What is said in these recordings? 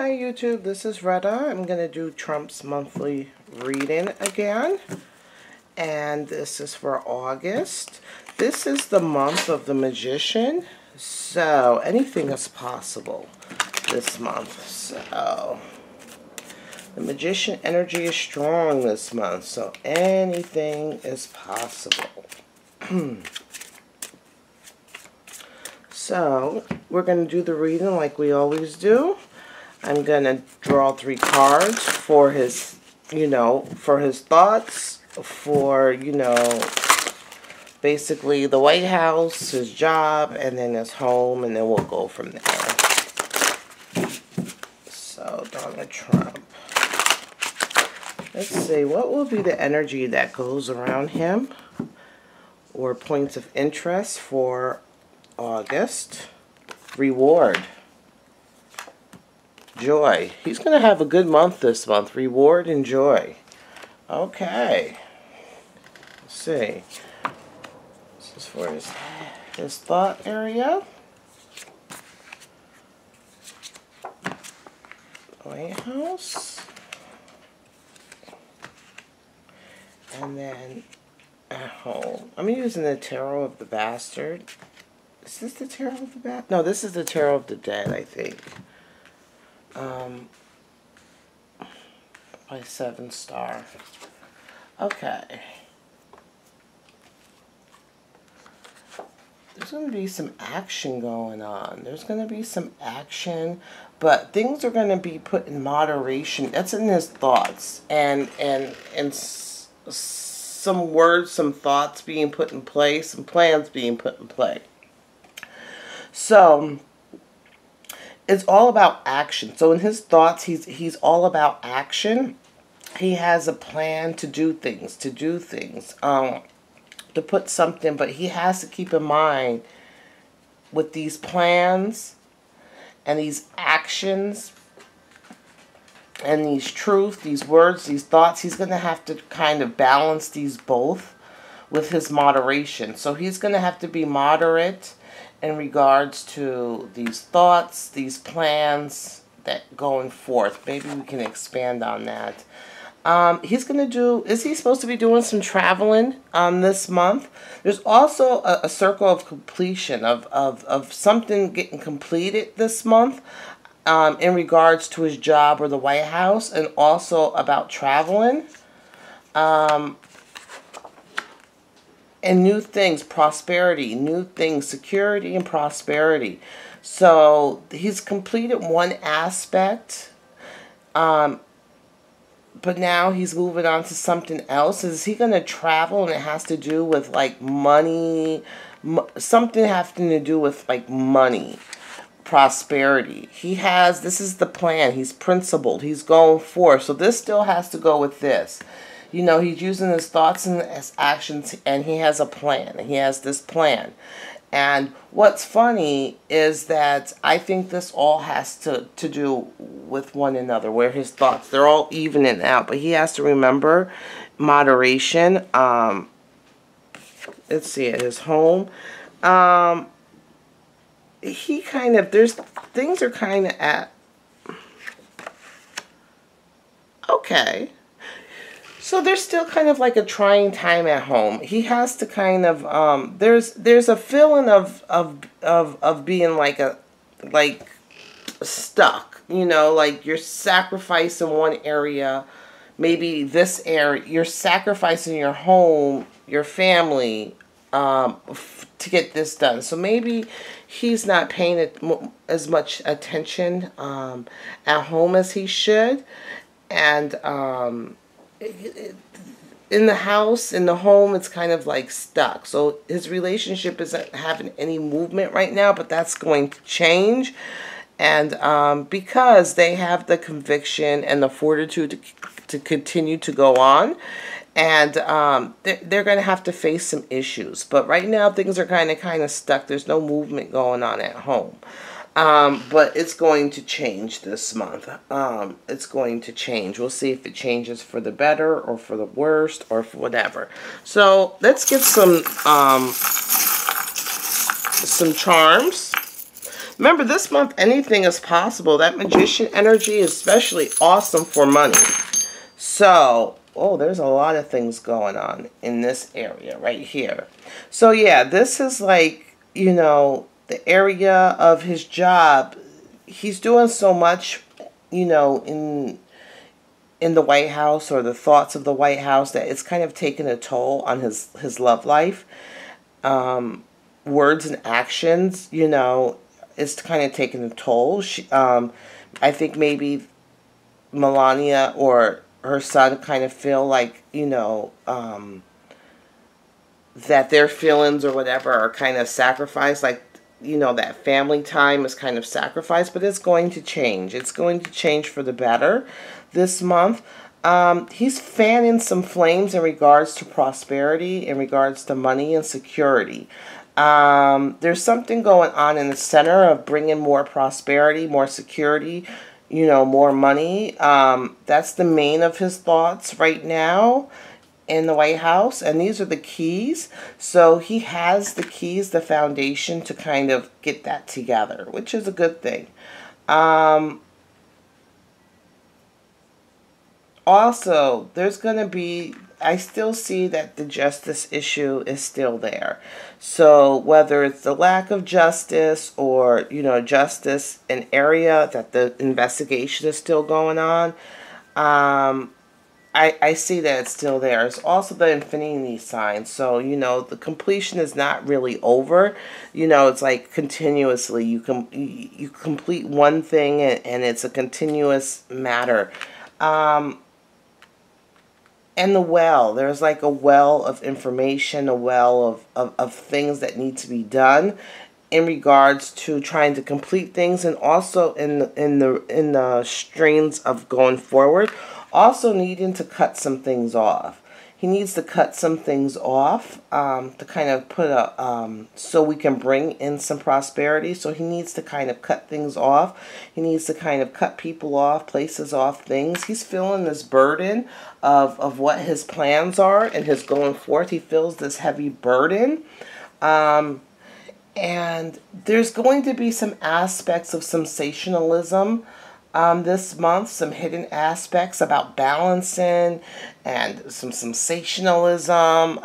Hi YouTube, this is Retta. I'm going to do Trump's monthly reading again. And this is for August. This is the month of the Magician. So anything is possible this month. So the Magician energy is strong this month. So anything is possible. So we're going to do the reading like we always do. I'm going to draw 3 cards for his, for his thoughts, for, basically the White House, his job, and then his home, and then we'll go from there. So, Donald Trump. Let's see, what will be the energy that goes around him, or points of interest for August? Reward. Joy. He's going to have a good month this month. Reward and joy. Okay. Let's see. This is for his thought area. White House. And then at home. I'm using the Tarot of the Bastard. Is this the Tarot of the Bastard? No, this is the Tarot of the Dead, I think. By 7 star. Okay. There's going to be some action going on. There's going to be some action, but things are going to be put in moderation. That's in his thoughts, and some words, some thoughts being put in place, some plans being put in play. So it's all about action. So in his thoughts, he's all about action. He has a plan to do things, to put something, but he has to keep in mind with these plans and these actions and these truths, these words, these thoughts, he's going to have to kind of balance these both with his moderation. So he's going to have to be moderate in regards to these thoughts, these plans that going forth. Maybe we can expand on that. He's going to do, is he supposed to be doing some traveling this month? There's also a circle of completion of something getting completed this month in regards to his job or the White House, and also about traveling. And new things, prosperity, new things, security and prosperity. So he's completed one aspect, but now he's moving on to something else. Is he going to travel, and it has to do with like money, something having to do with like money, prosperity. This is the plan. He's principled. He's going forth. So this still has to go with this. He's using his thoughts and his actions, and he has a plan. He has this plan. And what's funny is that I think this all has to do with one another, where his thoughts, they're all evening out. But he has to remember moderation. Let's see, at his home. Things are kind of at, okay. So there's still kind of like a trying time at home. He has to kind of there's a feeling of being like stuck, like you're sacrificing one area, maybe this area, you're sacrificing your home, your family to get this done. So maybe he's not paying as much attention at home as he should, and in the house, in the home, it's kind of like stuck. So his relationship isn't having any movement right now, but that's going to change. And because they have the conviction and the fortitude to continue to go on, and they're going to have to face some issues. But right now, things are kind of stuck. There's no movement going on at home. But it's going to change this month. It's going to change. We'll see if it changes for the better or for the worst or for whatever. So let's get some charms. Remember, this month, anything is possible. That magician energy is especially awesome for money. So, oh, there's a lot of things going on in this area right here. So, yeah, this is like, you know, the area of his job. He's doing so much, you know, in the White House, or the thoughts of the White House, that it's kind of taken a toll on his love life. Words and actions, you know, it's kind of taking a toll. I think maybe Melania or her son kind of feel like, you know, that their feelings or whatever are kind of sacrificed, like, you know, that family time is kind of sacrificed, but it's going to change. It's going to change for the better this month. He's fanning some flames in regards to prosperity, in regards to money and security. There's something going on in the center of bringing more prosperity, more security, you know, more money. That's the main of his thoughts right now in the White House, and these are the keys. So he has the keys, the foundation to kind of get that together, which is a good thing. Also, there's going to be, I still see that the justice issue is still there. So whether it's the lack of justice, or, you know, justice in area that the investigation is still going on, I see that it's still there. It's also the infinity sign. So, you know, the completion is not really over. You know, it's like continuously. You complete one thing, and it's a continuous matter. And the well, there's like a well of information, a well of things that need to be done in regards to trying to complete things, and also in the strains of going forward, also needing to cut some things off. He needs to cut some things off to kind of put so we can bring in some prosperity. So he needs to kind of cut things off. He needs to kind of cut people off, places off, things. He's feeling this burden of what his plans are and his going forth. He feels this heavy burden. And there's going to be some aspects of sensationalism this month, some hidden aspects about balancing and some sensationalism,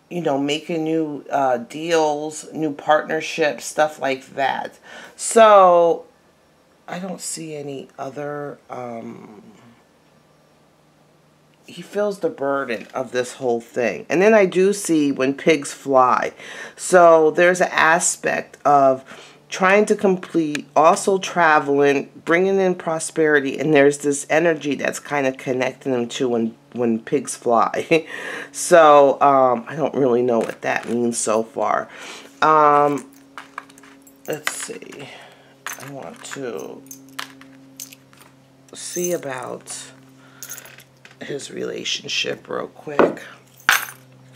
you know, making new deals, new partnerships, stuff like that. So I don't see any other, he feels the burden of this whole thing. And then I do see when pigs fly. So there's an aspect of trying to complete, also traveling, bringing in prosperity, and there's this energy that's kind of connecting them to when pigs fly. So I don't really know what that means so far. Let's see. I want to see about his relationship real quick.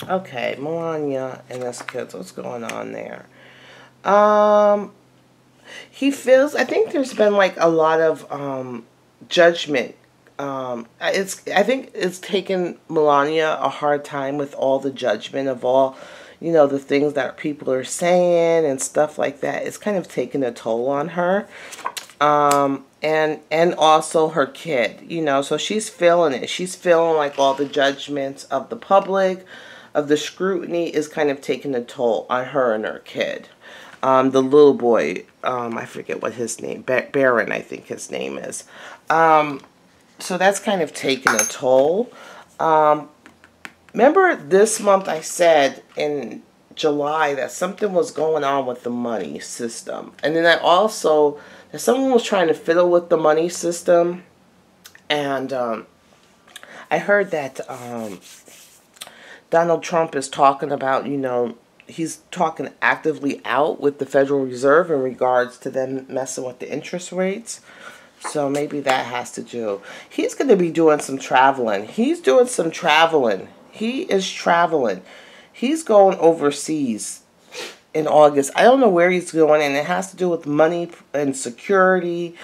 Okay, Melania and his kids. What's going on there? He feels, I think there's been like a lot of judgment. I think it's taken Melania a hard time with all the judgment of all, you know, the things that people are saying and stuff like that. It's kind of taken a toll on her. And also her kid, you know, so she's feeling it. She's feeling like all the judgments of the public, of the scrutiny, is kind of taking a toll on her and her kid. The little boy, I forget what his name, Baron, I think his name is. So that's kind of taken a toll. Remember this month I said in July that something was going on with the money system. And then I also, that someone was trying to fiddle with the money system. And I heard that Donald Trump is talking about, you know, he's talking actively out with the Federal Reserve in regards to them messing with the interest rates. So maybe that has to do. He's going to be doing some traveling. He's doing some traveling. He is traveling. He's going overseas in August. I don't know where he's going, and it has to do with money and security.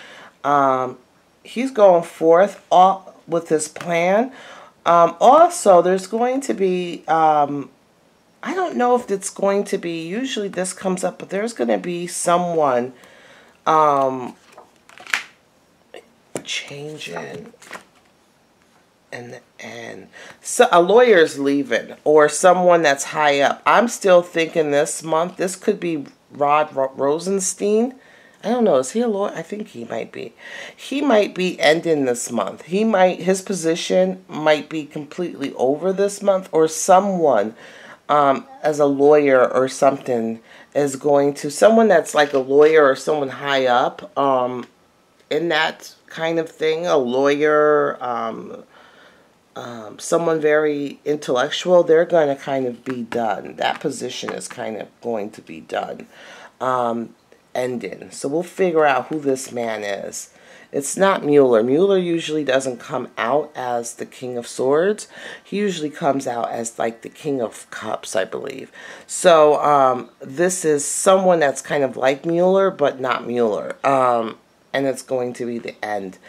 He's going forth with his plan. Also, there's going to be I don't know if it's going to be, usually this comes up, but there's going to be someone changing and so a lawyer's leaving or someone that's high up. I'm still thinking this month, this could be Rod Rosenstein. I don't know, is he a lawyer? I think he might be. He might be ending this month. His position might be completely over this month, or someone as a lawyer or something is going to, someone that's like a lawyer or someone high up in that kind of thing, a lawyer, someone very intellectual, they're going to kind of be done. That position is kind of going to be done, ending. So we'll figure out who this man is. It's not Mueller. Mueller usually doesn't come out as the King of Swords. He usually comes out as like the King of Cups, I believe. So this is someone that's kind of like Mueller, but not Mueller. And it's going to be the end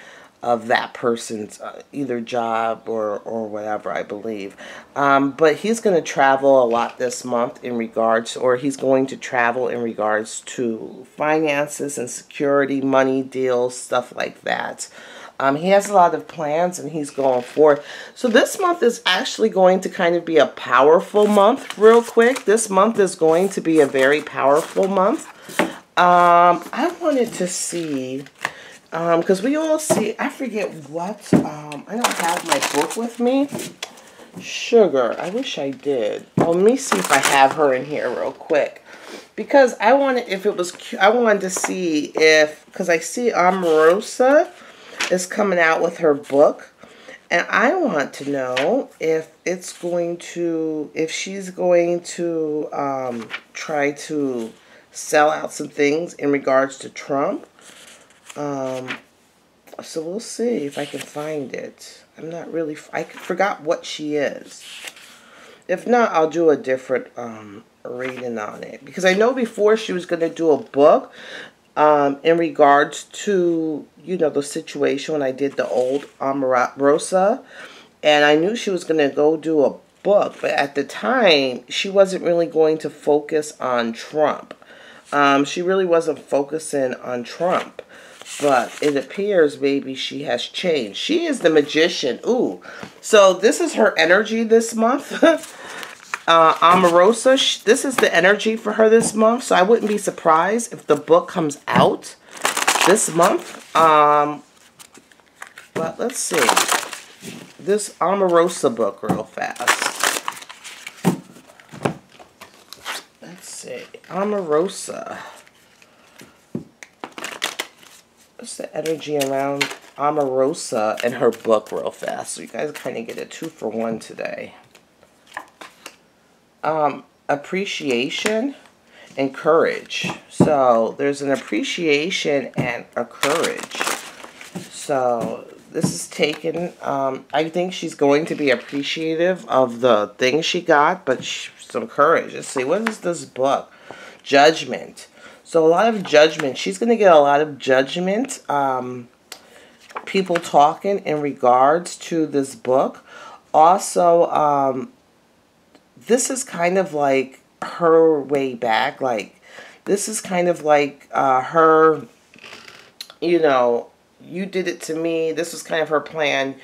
of that person's either job or whatever, I believe. But he's going to travel a lot this month in regards, or he's going to travel in regards to finances and security, money deals, stuff like that. He has a lot of plans and he's going forth. So this month is actually going to kind of be a powerful month real quick. This month is going to be a very powerful month. I wanted to see, because we all see, I forget what, I don't have my book with me. Sugar, I wish I did. Well, let me see if I have her in here real quick. Because I wanted, if it was, I wanted to see if, because I see Omarosa is coming out with her book. And I want to know if it's going to, if she's going to try to sell out some things in regards to Trump. So we'll see if I can find it. I'm not really, I forgot what she is. If not, I'll do a different reading on it. Because I know before she was going to do a book in regards to, you know, the situation when I did the old Omarosa. And I knew she was going to go do a book. But at the time, she wasn't really going to focus on Trump. She really wasn't focusing on Trump. But it appears maybe she has changed. She is the magician. Ooh. So this is her energy this month. Omarosa, this is the energy for her this month. So I wouldn't be surprised if the book comes out this month. But let's see. This Omarosa book real fast. Let's see. Omarosa. What's the energy around Omarosa and her book real fast? So you guys kind of get a 2-for-1 today. Appreciation and courage. So there's an appreciation and a courage. So this is taken, I think she's going to be appreciative of the things she got, but some courage. Let's see, what is this book? Judgment. So a lot of judgment. She's going to get a lot of judgment. People talking in regards to this book. Also, this is kind of like her way back. Like, this is kind of like her, you know, you did it to me. This was kind of her plan.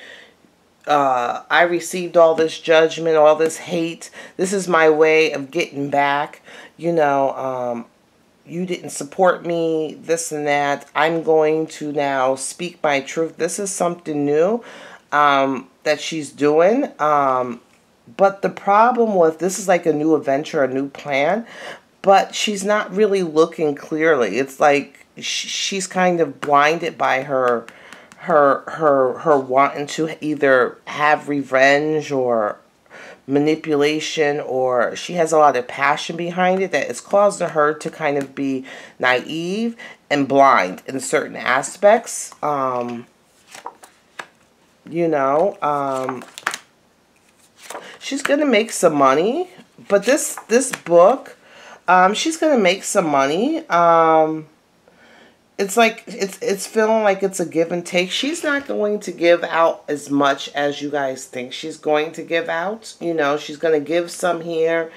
I received all this judgment, all this hate. This is my way of getting back. You know, you didn't support me, this and that. I'm going to now speak my truth. This is something new that she's doing. But the problem with this is like a new adventure, a new plan. But she's not really looking clearly. It's like she's kind of blinded by her wanting to either have revenge or manipulation, or she has a lot of passion behind it that is causing her to kind of be naive and blind in certain aspects. You know, she's gonna make some money, but this book, she's gonna make some money. It's like it's feeling like it's a give and take. She's not going to give out as much as you guys think she's going to give out. You know, she's going to give some here,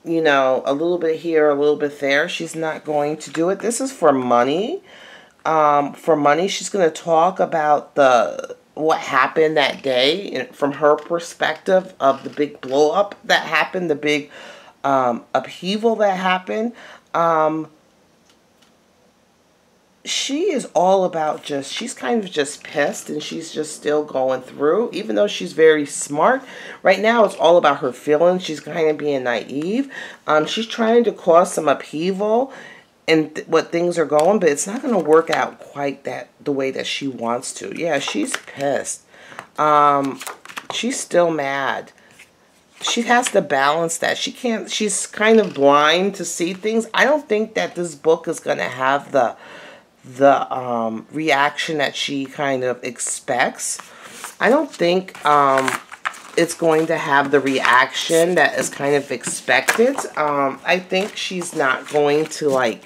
you know, a little bit here, a little bit there. She's not going to do it. This is for money. For money, she's going to talk about what happened that day from her perspective of the big blow up that happened, the big upheaval that happened. She is all about she's kind of just pissed, and she's just still going through, even though she's very smart. Right now, it's all about her feelings. She's kind of being naive. She's trying to cause some upheaval in what things are going, but it's not going to work out quite the way that she wants to. Yeah, she's pissed. She's still mad. She has to balance that. She's kind of blind to see things. I don't think that this book is going to have the reaction that she kind of expects. I don't think it's going to have the reaction that is kind of expected. I think she's not going to, like,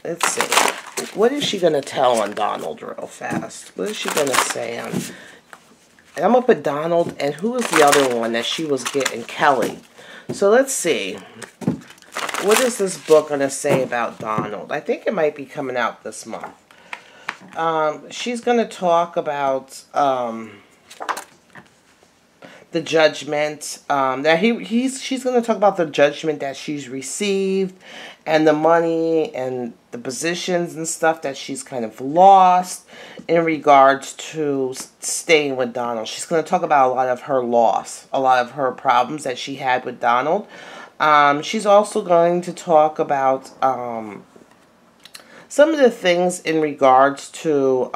let's see. What is she going to tell on Donald real fast? What is she going to say on... And I'm going to put Donald, and who is the other one that she was getting? Kelly. So let's see. What is this book going to say about Donald? I think it might be coming out this month. She's going to talk about the judgment. That she's going to talk about the judgment that she's received, and the money and the positions and stuff that she's kind of lost in regards to staying with Donald. She's going to talk about a lot of her loss, a lot of her problems that she had with Donald. She's also going to talk about some of the things in regards to,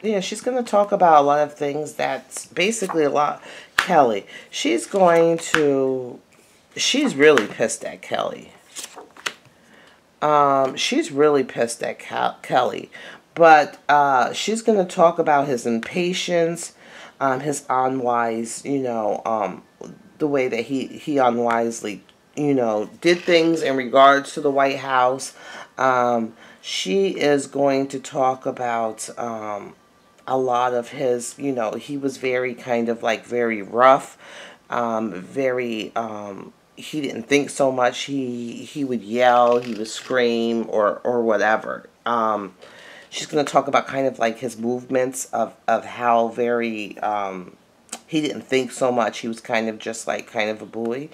yeah, she's going to talk about a lot of things that's basically a lot. Kelly, she's really pissed at Kelly. She's really pissed at Kelly. But she's going to talk about his impatience, his unwise, you know, the way that he unwisely, you know, did things in regards to the White House. She is going to talk about a lot of his, you know, he was very kind of like very rough, he didn't think so much. He would yell, he would scream, or whatever. She's going to talk about kind of like his movements of how very, he didn't think so much. He was kind of just like kind of a bully.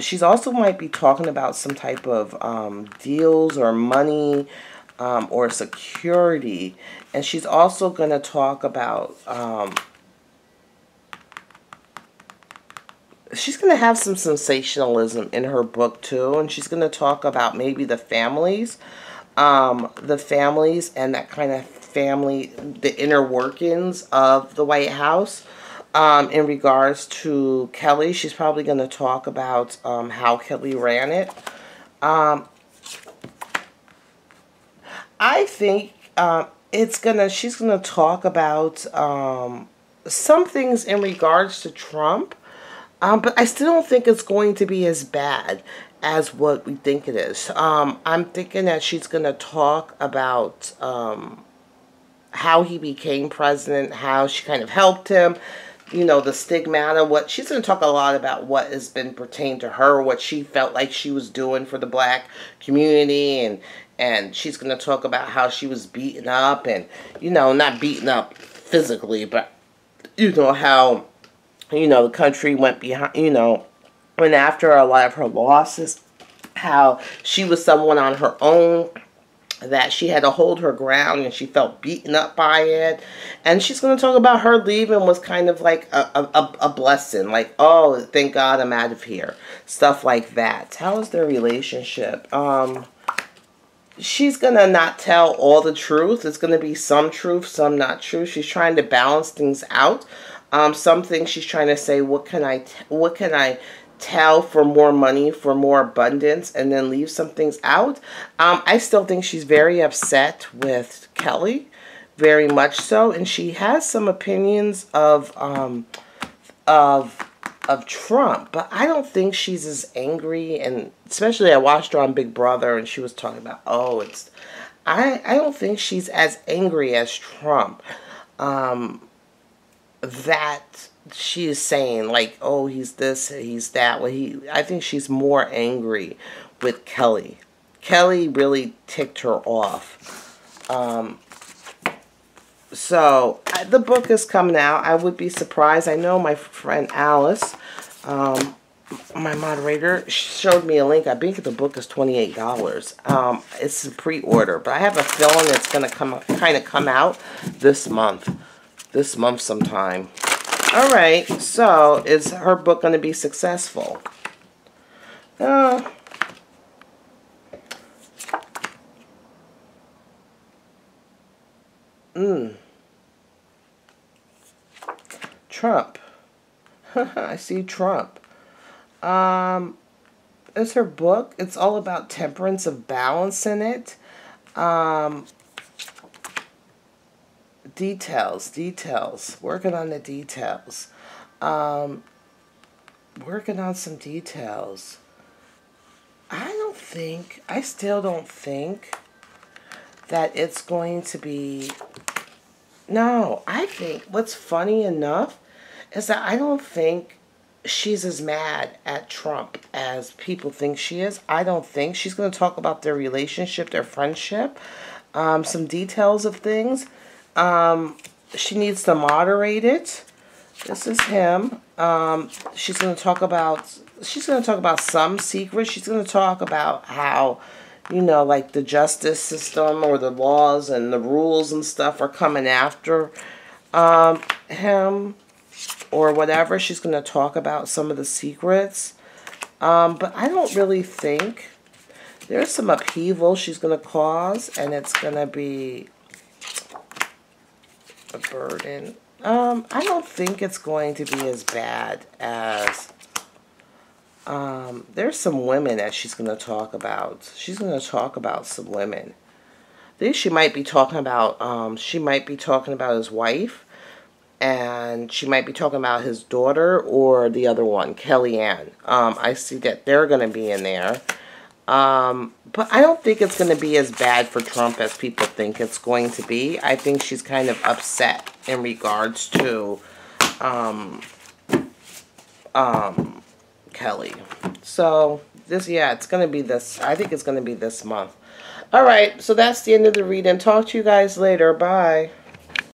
She's also might be talking about some type of deals or money or security. And she's also going to talk about, she's going to have some sensationalism in her book too. And she's going to talk about maybe the families and that kind of family, the inner workings of the White House. In regards to Kelly, she's probably going to talk about how Kelly ran it. I think she's gonna talk about some things in regards to Trump, but I still don't think it's going to be as bad as what we think it is. I'm thinking that she's gonna talk about how he became president, how she kind of helped him, you know, the stigmata, what she's going to talk a lot about what has been pertained to her, what she felt like she was doing for the black community, and she's going to talk about how she was beaten up, and, you know, not beaten up physically, but, you know, how, you know, the country went behind, you know, went after a lot of her losses, how she was someone on her own, that she had to hold her ground and she felt beaten up by it. And she's going to talk about her leaving was kind of like a blessing. Like, oh, thank God I'm out of here. Stuff like that. How is their relationship? She's going to not tell all the truth. It's going to be some truth, some not true. She's trying to balance things out. Some things she's trying to say, what can I tell for more money, for more abundance, and then leave some things out. I still think she's very upset with Kelly, very much so, and she has some opinions of Trump, but I don't think she's as angry. And especially, I watched her on Big Brother, and she was talking about, I don't think she's as angry as Trump. That she is saying like, oh, he's this, he's that. Well, I think she's more angry with Kelly. Kelly really ticked her off. So the book is coming out. I would be surprised. I know my friend Alice, my moderator, showed me a link. I think the book is $28. It's a pre-order, but I have a feeling it's going to come out this month. This month sometime. All right. So is her book going to be successful? Trump. I see Trump. It's her book. It's all about temperance of balance in it. Details. Working on the details. Working on some details. I still don't think that it's going to be, no, I think what's funny enough is that I don't think she's as mad at Trump as people think she is. I don't think. She's going to talk about their relationship, their friendship, some details of things. She needs to moderate it. This is him. She's going to talk about some secrets. She's going to talk about how, you know, like the justice system or the laws and the rules and stuff are coming after him or whatever. She's going to talk about some of the secrets. But I don't really think there's some upheaval she's going to cause, and it's going to be a burden. I don't think it's going to be as bad as, there's some women that she's going to talk about. She's going to talk about some women. I think she might be talking about, his wife, and she might be talking about his daughter or the other one, Kellyanne. I see that they're going to be in there. But I don't think it's going to be as bad for Trump as people think it's going to be. I think she's kind of upset in regards to Kelly. So it's going to be this. I think it's going to be this month. All right, so that's the end of the reading. Talk to you guys later. Bye.